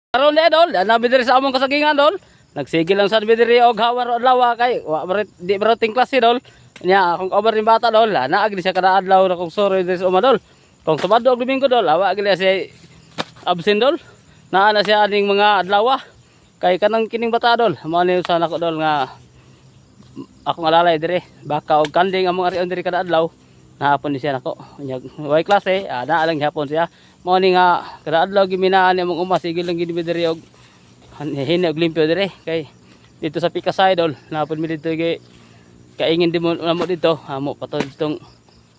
Karon ni dol, nabi diri sa among kasagingan dol. Nagsigil lang sa diri og hawan adlaw kay di broting klase dol. Nya akong over ni bata dol, naag di siya kada adlaw na kung soroy diri sa uma dol. Kung Sabado og Domingo dol, awa gila siya absent dol. Naa na siya aning mga adlaw kay kanang kining bata dol. Mao ni usa nako dol nga akong alalay diri, baka og kanding among arion diri kada adlaw. Nahapon ni siya nako. Nya way klase, naa lang hapon siya. Mao ni nga kada adlaw giminaan ni among uma sige lang gid diri og hina og limpyo dire kay dito sa Pikasay dol napod mi dito kay kaingin di mo namo dito amo patod ditong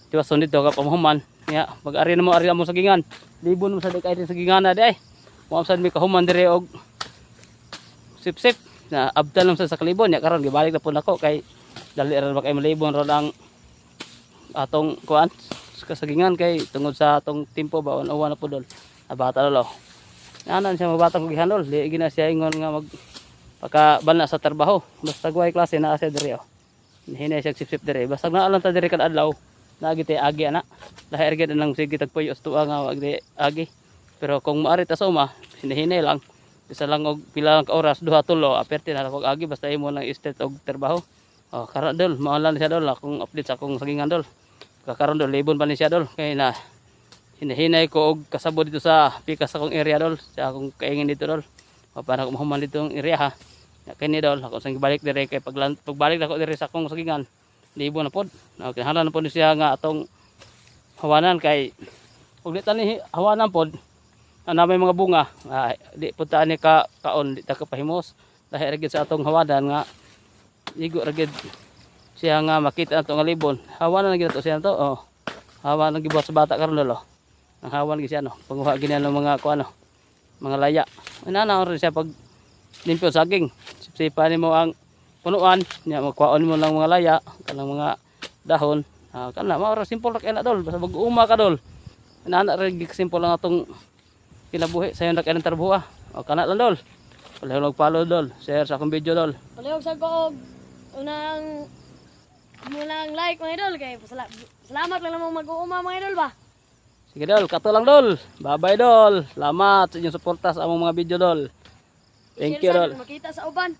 tiwason dito ka pamahuman nya pag-ari na mo ari mo sagingan libon mo sa kay sagingan na di ay mo sad mi kahuman dire og sip-sip na abtal lang sa kalibon nya karon gibalik na pud nako kay dali ra ba kay malibon ron ang atong kuan kasagingan kay tungod sa atong tempo ba uwan na pud dol bata dol anan siya mabatang gihanol di gina siya ingon nga mag pagkabana sa trabaho basta guay klase naa siya diri hinay siya sip-sip diri basta naalang ta diri kad adlaw naagi tay agi ana lahir gid nang sige tagpuyo tuwa nga wag di agi pero kung maari ta sa uma hinahinay lang isa lang og pila lang ka oras duha tulo aperte na kog agi basta imo lang state og trabaho karon dol maalan siya dol akong update sa akong sagingan dol kakaron dol libon pa ni siya dol kay na hinahinay ko og kasabo dito sa pikas akong area dol sa akong kaingin dito dol para ko mahuman dito ang area ha kani dol ako sang balik dire kay pagbalik nako dire sa akong sagingan libo na pod kinahanglan na pod siya nga atong hawanan kay ug di tani hawanan pod na may mga bunga di pud ta ani ka kaon di ta kapahimos dahil gid sa atong hawanan nga igo ra gid siya nga makita atong libon hawanan gid to siya to hawanan gid sa bata karon dol ang hawan gid siya no panguha gid ng mga kuano mga laya inana rin siya pag limpyo saging sipsipan nimo ang punuan nya magkuhaon mo lang mga laya kanang mga dahon kana mao ra simple ra kay na dol basta mag-uma ka dol inana rin simple lang atong kinabuhi sayon ra kay ng trabuha kana lang dol palihog follow dol share sa akong video dol palihog sa ko unang like mga idol kay salamat lang namang mag-uuma mga idol ba. Sige dol, kato lang dol. Bye-bye dol. Salamat sa inyong suporta sa among mga video dol. Thank you dol. Makita sa uban.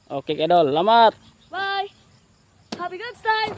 Okay kay dol. Salamat. Bye. Happy God's time.